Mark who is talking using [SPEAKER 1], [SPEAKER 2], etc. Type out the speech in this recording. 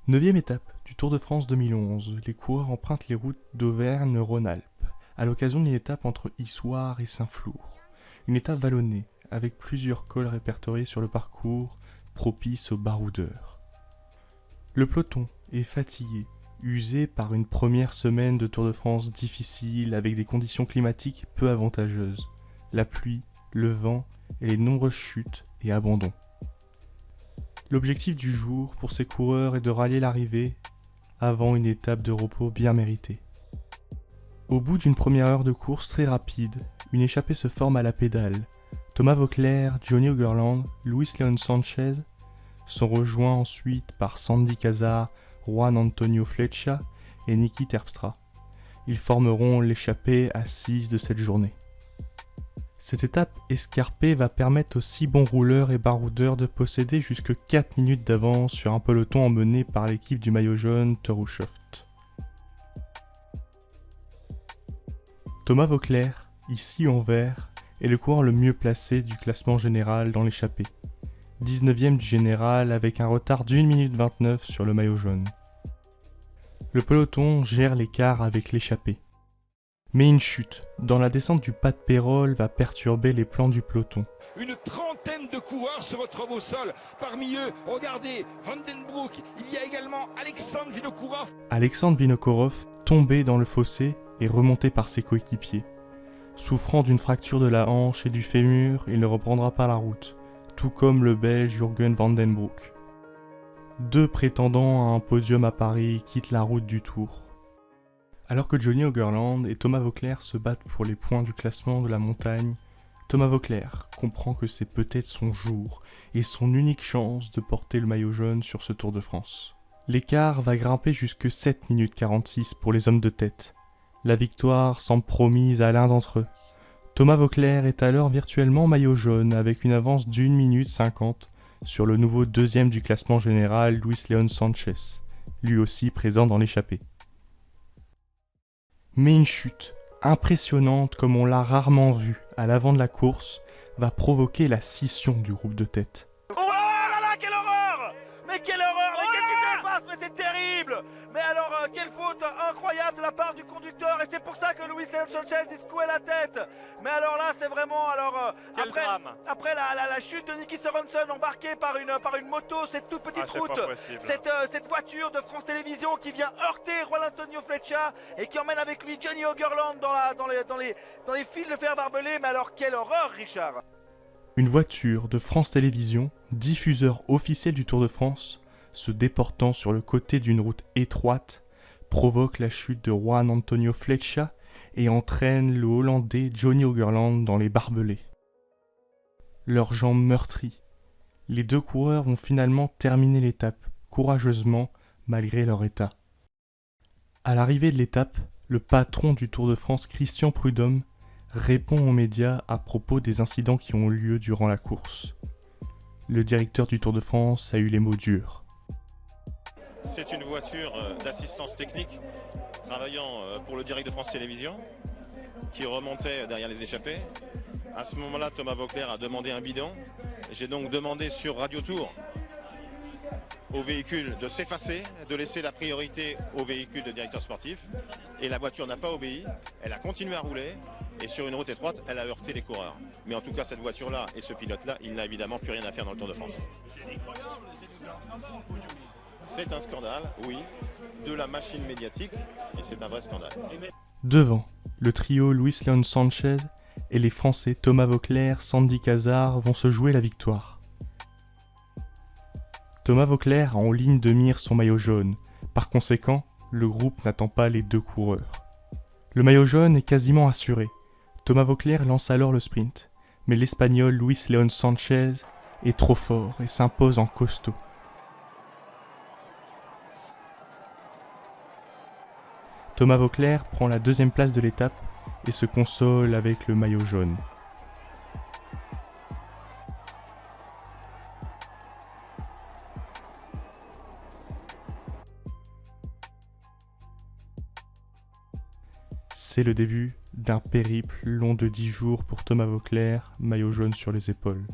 [SPEAKER 1] Neuvième étape du Tour de France 2011. Les coureurs empruntent les routes d'Auvergne-Rhône-Alpes, à l'occasion d'une étape entre Issoire et Saint-Flour. Une étape vallonnée, avec plusieurs cols répertoriés sur le parcours, propice aux baroudeurs. Le peloton est fatigué, usé par une première semaine de Tour de France difficile avec des conditions climatiques peu avantageuses. La pluie, le vent et les nombreuses chutes et abandons. L'objectif du jour pour ces coureurs est de rallier l'arrivée avant une étape de repos bien méritée. Au bout d'une première heure de course très rapide, une échappée se forme à la pédale. Thomas Voeckler, Johnny Ogerland, Luis León Sánchez sont rejoints ensuite par Sandy Cazard, Juan Antonio Flecha et Niki Terpstra. Ils formeront l'échappée à 6 de cette journée. Cette étape escarpée va permettre aux 6 bons rouleurs et baroudeurs de posséder jusque 4 minutes d'avance sur un peloton emmené par l'équipe du maillot jaune Teurouchoft. Thomas Voeckler, ici en vert, est le coureur le mieux placé du classement général dans l'échappée. 19e du général avec un retard d'1 minute 29 sur le maillot jaune. Le peloton gère l'écart avec l'échappée. Mais une chute dans la descente du pas de Pérol va perturber les plans du peloton.
[SPEAKER 2] Une trentaine de coureurs se retrouvent au sol. Parmi eux, regardez, Vandenbroek, il y a également Alexandre Vinokourov.
[SPEAKER 1] Alexandre Vinokourov, tombé dans le fossé et remonté par ses coéquipiers. Souffrant d'une fracture de la hanche et du fémur, il ne reprendra pas la route, tout comme le Belge Jurgen Vandenbroek. 2 prétendants à un podium à Paris quittent la route du Tour. Alors que Johnny Ogerland et Thomas Voeckler se battent pour les points du classement de la montagne, Thomas Voeckler comprend que c'est peut-être son jour et son unique chance de porter le maillot jaune sur ce Tour de France. L'écart va grimper jusque 7 minutes 46 pour les hommes de tête. La victoire semble promise à l'un d'entre eux. Thomas Voeckler est alors virtuellement maillot jaune avec une avance d'1 minute 50 sur le nouveau 2e du classement général Luis León Sánchez, lui aussi présent dans l'échappée. Mais une chute, impressionnante comme on l'a rarement vue à l'avant de la course, va provoquer la scission du groupe de tête.
[SPEAKER 3] Oh là là, quelle horreur! Mais quelle horreur! Mais qu'est-ce qui se passe? Mais c'est terrible! Mais alors, quelle faute incroyable de la part du conducteur, et c'est pour ça que Luis León Sánchez il secouait la tête. Mais alors là, c'est vraiment, après la chute de Niki Sørensen embarqué par une moto, cette toute petite route, cette voiture de France Télévisions qui vient heurter Juan Antonio Flecha et qui emmène avec lui Johnny Ogerland dans les fils de fer barbelés. Mais alors, quelle horreur, Richard!
[SPEAKER 1] Une voiture de France Télévisions, diffuseur officiel du Tour de France, se déportant sur le côté d'une route étroite, provoque la chute de Juan Antonio Flecha et entraîne le Hollandais Johnny Ogerland dans les barbelés. Leurs jambes meurtries, les 2 coureurs vont finalement terminer l'étape, courageusement, malgré leur état. À l'arrivée de l'étape, le patron du Tour de France, Christian Prudhomme, répond aux médias à propos des incidents qui ont eu lieu durant la course. Le directeur du Tour de France a eu les mots durs.
[SPEAKER 4] C'est une voiture d'assistance technique travaillant pour le direct de France Télévisions qui remontait derrière les échappées. À ce moment-là, Thomas Voeckler a demandé un bidon. J'ai donc demandé sur Radio Tour au véhicule de s'effacer, de laisser la priorité au véhicule de directeur sportif. Et la voiture n'a pas obéi, elle a continué à rouler et sur une route étroite, elle a heurté les coureurs. Mais en tout cas, cette voiture-là et ce pilote-là, il n'a évidemment plus rien à faire dans le Tour de France. C'est un scandale, oui, de la machine médiatique, et c'est un vrai scandale.
[SPEAKER 1] Devant, le trio Luis León Sánchez et les Français Thomas Voeckler, Sandy Cazard vont se jouer la victoire. Thomas Voeckler a en ligne de mire son maillot jaune, par conséquent, le groupe n'attend pas les 2 coureurs. Le maillot jaune est quasiment assuré. Thomas Voeckler lance alors le sprint, mais l'Espagnol Luis León Sánchez est trop fort et s'impose en costaud. Thomas Voeckler prend la 2e place de l'étape et se console avec le maillot jaune. C'est le début d'un périple long de 10 jours pour Thomas Voeckler, maillot jaune sur les épaules.